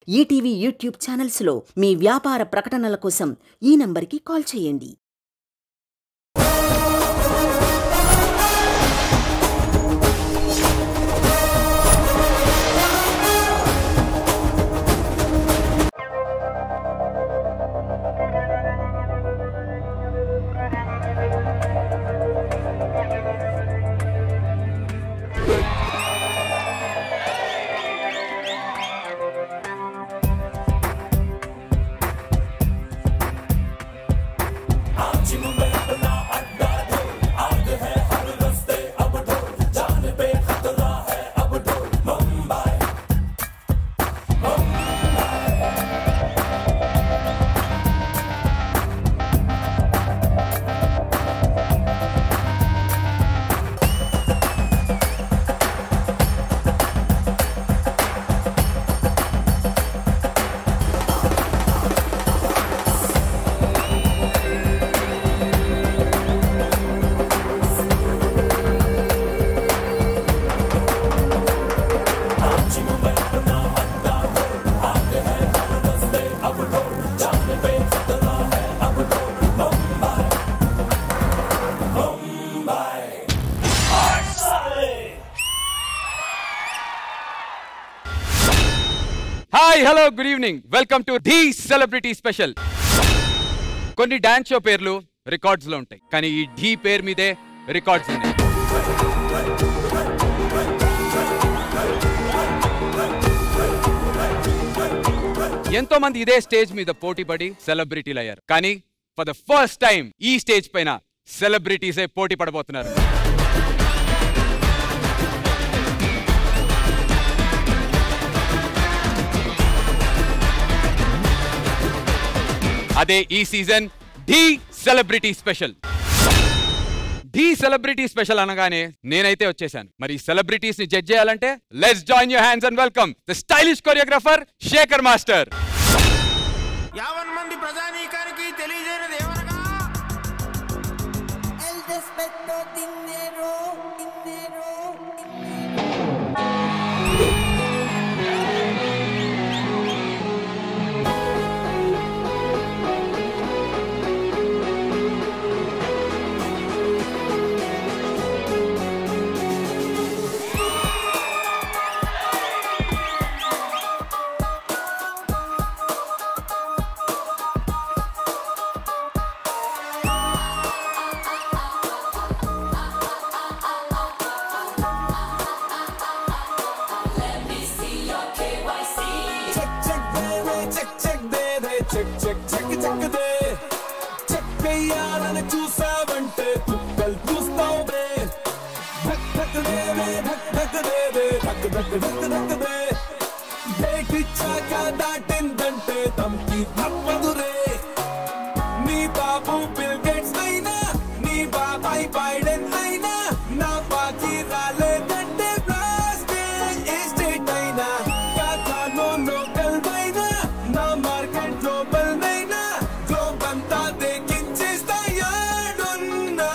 ETV YouTube ఛానల్స్లో మీ వ్యాపార ప్రకటనల కోసం ఈ నంబర్కి కాల్ చేయండి. Hi hello good evening welcome to the celebrity special. కొన్ని డాన్స్ షో పేర్లు రికార్డ్స్ లో ఉంటాయి, కానీ ఈ ఢీ పేరు మీదే రికార్డ్స్ ఉన్నాయి. ఎంతో మంది ఇదే స్టేజ్ మీద పోటీ పడి సెలబ్రిటీలు అయ్యారు, కానీ ఫర్ ద ఫస్ట్ టైం ఈ స్టేజ్ పైన సెలబ్రిటీసే పోటీ పడబోతున్నారు. అదే ఈ season Dhee celebrity special. Dhee celebrity special అనగానే నేనైతే వచ్చేసాను. మరి సెలబ్రిటీస్ ని జడ్జ్ చేయాలంటే let's join your hands and welcome the stylish choreographer Shekhar master. 50 మంది ప్రజానీకానికి తెలియజేయనిది ఏమనగా దాటిందంటే తమకి తప్పదురే. నీ బాబు బిల్ గేట్స్ అయినా, నీ బాబాయ్ బైడెన్ అయినా, నా బాకీ రాలేదంటే ఎస్టేట్ అయినా, కాకానో లోకల్ అయినా, నా మార్కెట్ గ్లోబల్ అయినా, గ్లోబ్ అంతా దేకించేస్తా యాడున్నా.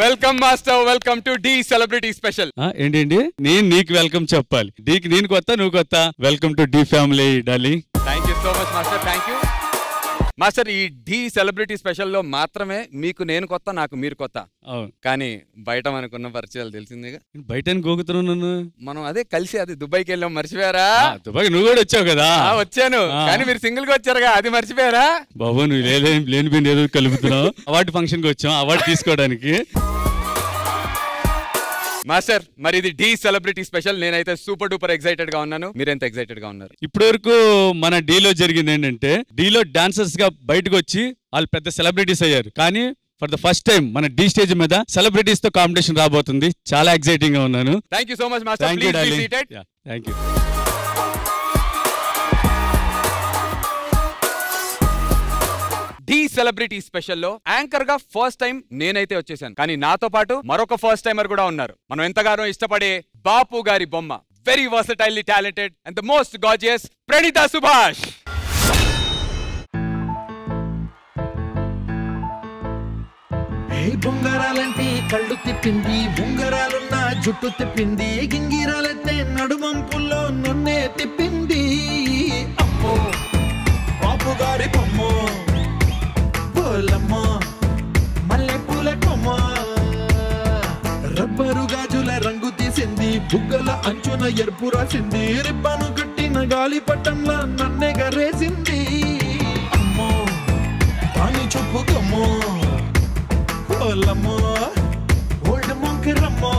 Welcome master, welcome to Dhee celebrity special. ఏంటి నేను నీకు వెల్కమ్ చెప్పాలి, డీకి నేను కొత్త నువ్వు కొత్త. Welcome to Dhee family darling. Thank you so much master, thank you. Master ఈ ఢీ సెలబ్రిటీ స్పెషల్ లో మాత్రమే మీకు నేను కొత్త, నాకు మీరు కొత్త. కానీ బయట మనకున్న పరిచయాలు తెలిసిందేగా. బయట గోగుతున్నాను మనం అదే కలిసి అది దుబాయ్కి వెళ్ళాం, మర్చిపోయారా? దుబాయ్ నువ్వు కూడా వచ్చావు కదా. వచ్చాను, కానీ మీరు సింగిల్ గా వచ్చారుగా, అది మర్చిపోయారా? బాబు నువ్వు లేని ఏదో కలుపుతున్నావు. అవార్డు ఫంక్షన్ కి వచ్చాం, అవార్డు తీసుకోవడానికి. మాస్టర్ మరి ఇది ఢీ సెలబ్రిటీ స్పెషల్. నేనైతే సూపర్ డూపర్ ఎక్సైటెడ్ గా ఉన్నాను. మీరెంత ఎక్సైటెడ్ గా ఉన్నారు? ఇప్పటి వరకు మన డీలో జరిగింది ఏంటంటే, డీలో డాన్సర్స్ గా బయటకు వచ్చి వాళ్ళు పెద్ద సెలబ్రిటీస్ అయ్యారు. కానీ ఫర్ ద ఫస్ట్ టైం మన డీ స్టేజ్ మీద సెలబ్రిటీస్ తో కాంపిటీషన్ రాబోతుంది. చాలా ఎక్సైటింగ్ గా ఉన్నాను. Thank you so much master. Thank you darling. Thank you. Dhee celebrity special లో యాంకర్ గా ఫస్ట్ టైం నేనైతే వచ్చేసాను. కానీ నాతో పాటు మరొక ఫస్ట్ టైమర్ కూడా ఉన్నారు. మనం ఎంతగానో ఇష్టపడే బాపు గారి బొమ్మ, very versatilely talented and the most gorgeous Praneetha Subhash. బొంగరాలంటే కళ్ళు తిప్పింది, బొంగరాలున్న జుట్టు తిప్పింది, గింగిరాలైతే నడుమంపుల్లో నన్నే తిప్పింది. అమ్మో బాపు గారి బొమ్మ, పోలమ్మ మల్లె పూల కొమ్మ, రబ్బరు గాజుల రంగు తీసింది, బుగ్గల అంచున ఎరుపు రాసింది, రిబ్బను కట్టిన గాలి పట్టంలా నన్నే గరేసింది. అమ్మో పాని చూపు కొమ్మో, పోలమ్మో ఓల్డ్ మొంకిరమ్మో.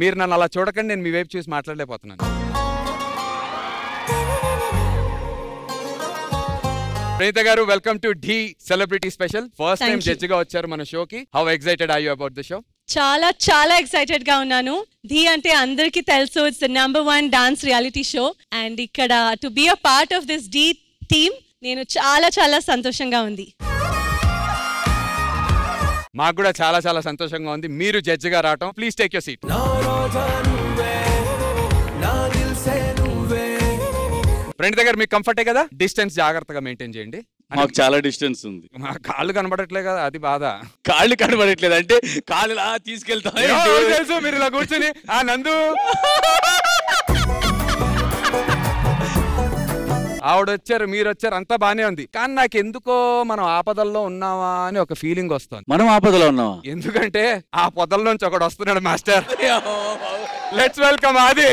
మీరు నన్ను అలా చూడకండి, నేను మీ వైపు చూసి మాట్లాడలేకపోతున్నాను. ప్రణీత గారు, welcome to Dhee celebrity special. First time judge గా వచ్చారు మన షోకి. How excited are you about the show? చాలా చాలా ఎక్సైటెడ్ గా ఉన్నాను. ఢీ అంటే అందరికీ తెలుసు, it's the #1 dance reality show. And ఇక్కడ to be a part of this Dhee team నేను చాలా చాలా సంతోషంగా ఉంది. మాకు కూడా చాలా చాలా సంతోషంగా ఉంది మీరు జడ్జ్ గా రావటం. Please take your seat. Praneetha garu మీకు కంఫర్టే కదా? డిస్టెన్స్ జాగ్రత్తగా మెయింటైన్ చేయండి. మాకు చాలా డిస్టెన్స్ ఉంది. మా కాళ్ళు కనబడట్లే కదా, అది బాధ. కాళ్ళు కనబడట్లేదు అంటే కాళ్ళు ఇలా తీసుకెళ్తా తెలుసు. మీరు ఇలా కూర్చొని ఆ నందు ఆవిడ వచ్చారు, మీరు వచ్చారు, అంతా బానే ఉంది. కానీ నాకు ఎందుకో మనం ఆపదల్లో ఉన్నావా అని ఒక ఫీలింగ్ వస్తుంది. మనం ఆపదలో ఉన్నావా? ఎందుకంటే ఆ పొదల నుంచి ఒకడు వస్తున్నాడు మాస్టర్. లెట్స్ వెల్కమ్ ఆది.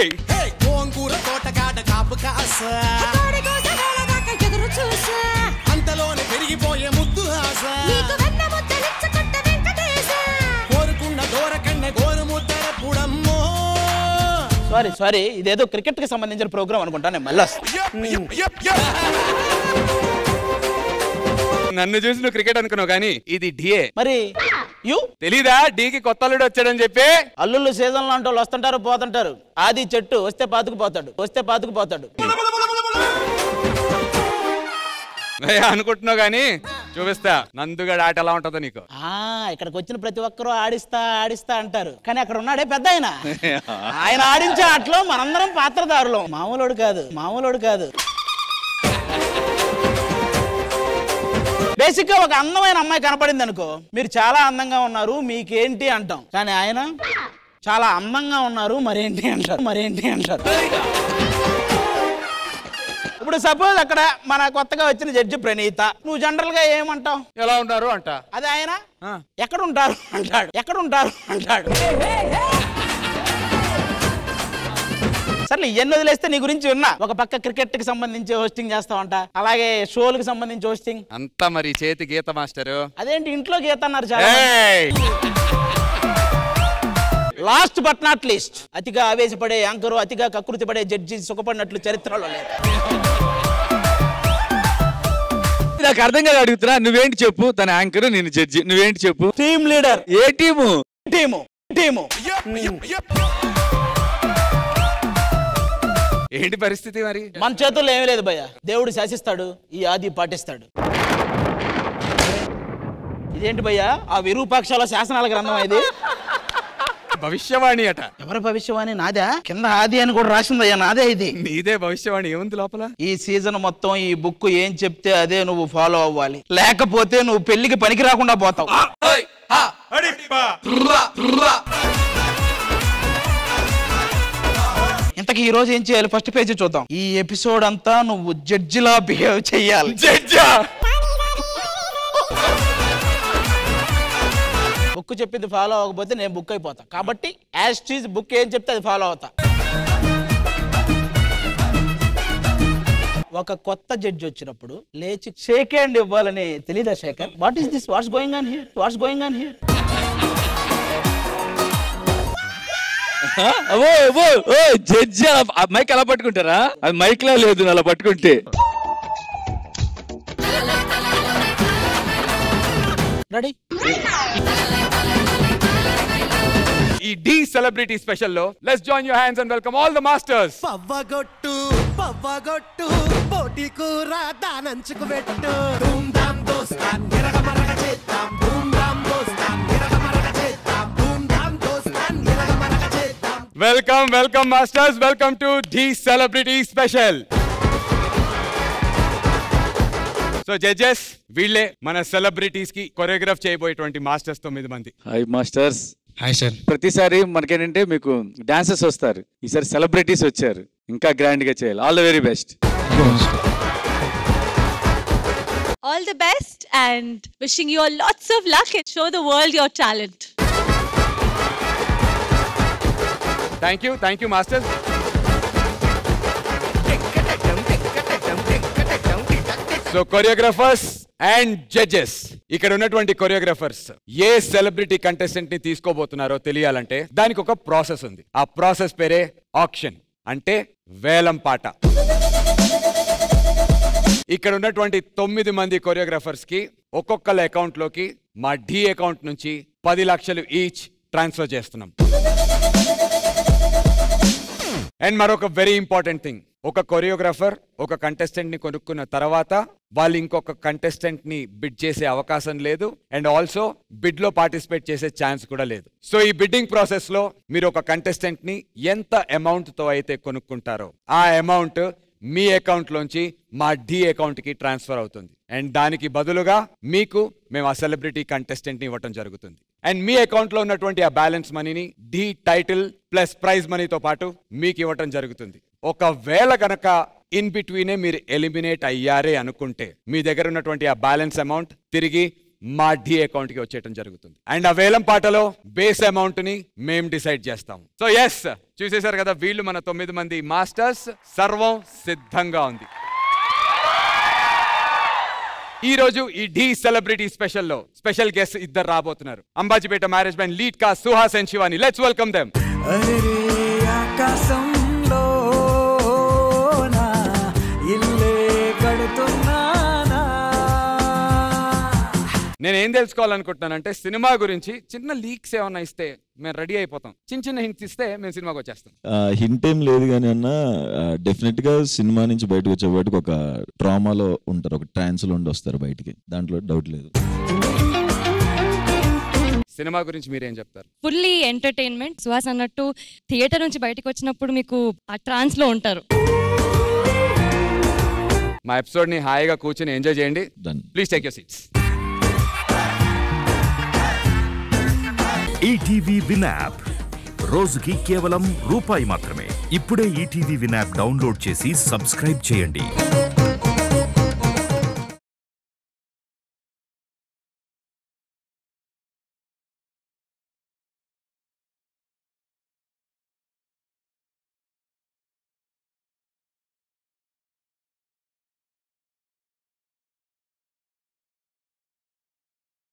అంతలోనే పెరిగిపోయే ముద్దు ఆశ, కోరుకున్న దూరకన్న గోరు ముద్దర పుడమ్మో. సారీ ఇదేదో క్రికెట్ కి సంబంధించిన ప్రోగ్రామ్ అనుకుంటా. నేను మళ్ళీ నన్ను చూసి నువ్వు క్రికెట్ అనుకున్నావు, కానీ ఇది డిఏ. మరి తెలీదా డీకి కొత్త అల్లుడు వచ్చాడని చెప్పి? అల్లుళ్ళు సీజన్ లాంటి వాళ్ళు వస్తుంటారు పోతుంటారు. ఆది చెట్టు వస్తే పాతుకుపోతాడు. అనుకుంటున్నావు కానీ చూపిస్తా నందుగడ ఆట ఎలా ఉంటుందో నీకు. ఇక్కడికి వచ్చిన ప్రతి ఒక్కరూ ఆడిస్తా అంటారు, కానీ అక్కడ ఉన్నాడే పెద్ద ఆయన ఆడించే ఆటలో మనందరం పాత్రదారులు. మామూలుడు కాదు. బేసిక్ గా ఒక అందమైన అమ్మాయి కనపడింది అనుకో, మీరు చాలా అందంగా ఉన్నారు మీకేంటి అంటాం. కానీ ఆయన చాలా అందంగా ఉన్నారు మరేంటి అంటారు. ఇప్పుడు సపోజ్ అక్కడ మన కొత్తగా వచ్చిన జడ్జి ప్రణీత, నువ్వు జనరల్ గా ఏమంటావు? ఎలా ఉన్నారు అంట. అదే ఆయన ఎక్కడ ఉంటారు అంటాడు. సర్లే ఇవన్నీ వదిలేస్తే నీ గురించి ఉన్నా. ఒక పక్క క్రికెట్ కి సంబంధించి హోస్టింగ్ చేస్తావంట, అలాగే షోలకు సంబంధించి హోస్టింగ్ అంతా. మరి చేతి గీత మాస్టర్ అదేంటి ఇంట్లో గీత అన్నారు చాలా. లాస్ట్ బట్ నాట్ లీస్ట్, అతిగా ఆవేశపడే యాంకరు, అతిగా కకృతి పడే జడ్జి సుఖపడినట్లు చరిత్రలో లేదు. నాకు అర్థం కాదు అడుగుతున్నా. నువ్వేంటి చెప్పు? తన యాంకర్, నేను జడ్జి. నువ్వేంటి చెప్పు? Team leader. ఏ టీము? Team team. ఏంటి పరిస్థితి మరి? మన చేతుల్లో ఏమీ లేదు భయ్య. దేవుడు శాసిస్తాడు, ఈ ఆది పాటిస్తాడు. ఇదేంటి భయ్యా ఆ విరూపాక్షాల శాసనాల గ్రంథం ఇది? భవిష్యవాణి అట. ఎవరి భవిష్యవాణి? నాదా? కింద ఆది అని కూడా రాసిందయ్యా, నాదే ఇది. నీదే భవిష్యవాణి. ఏముంది లోపల? ఈ సీజన్ మొత్తం ఈ బుక్ ఏం చెప్తే అదే నువ్వు ఫాలో అవ్వాలి, లేకపోతే నువ్వు పెళ్లికి పనికి రాకుండా పోతావు. ఇంతకీ ఈ రోజు ఏం చేయాలి? ఫస్ట్ పేజీ చూద్దాం. ఈ ఎపిసోడ్ అంతా నువ్వు జడ్జిలా బిహేవ్ చెయ్యాలి. జడ్జా? బుక్ చెప్పింది ఫాలో అవ్వకపోతే నేను బుక్ అయిపోతా. కాబట్టి యాజ్ టీజ్ బుక్ ఏం చెప్తే అది ఫాలో అవుతా. ఒక కొత్త జడ్జి వచ్చినప్పుడు లేచి షేక్ హ్యాండ్ ఇవ్వాలని తెలీదా Shekhar? What is this? What's going on here? What's going on here? Judge mic అలా పట్టుకుంటారా? అది మైక్ లా లేదు అలా పట్టుకుంటే. రెడీ? ఈ డి సెలబ్రిటీ స్పెషల్ లో let's join your hands and welcome all the masters. పవ్వగొట్టు పవ్వగొట్టు పోటీ కూర దానంచుకు పెట్టు. ధూమ్ ధామ్ దోస్తాన్ నిరగమరగ చేద్దాం. ధూమ్ ధామ్ దోస్తాన్ నిరగమరగ చేద్దాం. ధూమ్ ధామ్ దోస్తాన్ నిరగమరగ చేద్దాం. Welcome welcome masters. Welcome to Dhee celebrity special. So judges, వీళ్ళే మన సెలబ్రిటీస్ కి కొరియోగ్రాఫ్ చేయబోయేటువంటి మాస్టర్స్ 9 మంది. Hi masters. Hi sir. ప్రతిసారి మనకేంటంటే మీకు డాన్సర్స్ వస్తారు, ఈసారి సెలబ్రిటీస్ వచ్చారు. ఇంకా గ్రాండ్ గా చేయాలి. All the very best. All the best and wishing you all lots of luck and show the world your talent. Thank you masters. So choreographers and judges, ఇక్కడ ఉన్నటువంటి కొరియోగ్రాఫర్స్ ఏ celebrity contestant ని తీసుకోబోతున్నారో తెలియాలంటే దానికి ఒక process ఉంది. ఆ process పేరే auction, అంటే వేలం పాట. ఇక్కడ ఉన్నటువంటి 9 మంది కొరియోగ్రాఫర్స్ కి ఒక్కొక్కళ్ళ అకౌంట్ లోకి మా డి అకౌంట్ నుంచి 10 లక్షలు ఈచ్ ట్రాన్స్ఫర్ చేస్తున్నాం. అండ్ మరొక వెరీ ఇంపార్టెంట్ థింగ్, ఒక కొరియోగ్రాఫర్ ఒక కంటెస్టెంట్ ని కొనుక్కున్న తర్వాత వాళ్ళు ఇంకొక కంటెస్టెంట్ ని బిడ్ చేసే అవకాశం లేదు. అండ్ ఆల్సో బిడ్ లో పార్టిసిపేట్ చేసే ఛాన్స్ కూడా లేదు. సో ఈ బిడ్డింగ్ ప్రాసెస్ లో మీరు ఒక కంటెస్టెంట్ ని ఎంత అమౌంట్ తో అయితే కొనుక్కుంటారో ఆ అమౌంట్ మీ అకౌంట్ లోంచి మా డి అకౌంట్ కి ట్రాన్స్ఫర్ అవుతుంది. అండ్ దానికి బదులుగా మీకు మేము ఆ సెలబ్రిటీ కంటెస్టెంట్ ని ఇవ్వటం జరుగుతుంది. అండ్ మీ అకౌంట్ లో ఉన్నటువంటి ఆ బ్యాలెన్స్ మనీని డి టైటిల్ ప్లస్ ప్రైజ్ మనీతో పాటు మీకు ఇవ్వటం జరుగుతుంది. ఒకవేళ గనక ఇన్ బిట్వీనే మీరు ఎలిమినేట్ అయ్యారే అనుకుంటే మీ దగ్గర ఉన్నటువంటి ఆ బ్యాలెన్స్ అమౌంట్ తిరిగి మా డి అకౌంట్ కి వచ్చేయటం జరుగుతుంది. అండ్ ఆ వేలం పాటలో బేస్ అమౌంట్ ని మేము డిసైడ్ చేస్తాం. సో ఎస్, చూసేశారు కదా, వీళ్ళు మన 9 మంది మాస్టర్స్. సర్వం సిద్ధంగా ఉంది. ఈ రోజు ఈ డి సెలబ్రిటీ స్పెషల్ లో స్పెషల్ గెస్ట్ ఇద్దరు రాబోతున్నారు. Ambajipeta marriage band lead cost Suhas and Shivani. Let's welcome them. నేనేం తెలుసుకోవాలనుకుంటున్నానంటే సినిమా గురించి చిన్న లీక్స్ ఏమన్నా ఇస్తే మేము రెడీ అయిపోతాం. చిన్న హింట్స్ ఇస్తే మేము సినిమాకి వచ్చేస్తాం. హింట్ ఏం లేదు కానీ అన్న, డెఫినెట్ గా సినిమా నుంచి బయటకు వచ్చేవాటికి ఒక ట్రామాలో ఉంటారు, ఒక ట్రాన్స్ లో ఉండి వస్తారు బయటికి, దాంట్లో డౌట్ లేదు. సినిమా గురించి మీరేం చెప్తారు? Fully entertainment. సుహాస్ అన్నట్టు థియేటర్ నుంచి బయటకు వచ్చినప్పుడు మీకు ఆ ట్రాన్స్ లో ఉంటారు. మా ఎపిసోడ్ ని హాయిగా కూర్చొని ఎంజాయ్ చేయండి. Please take your seats. ETV win app రోజుకి కేవలం ₹1 మాత్రమే. ఇప్పుడే ఈటీవీ విన్ యాప్ డౌన్లోడ్ చేసి సబ్స్క్రైబ్ చేయండి.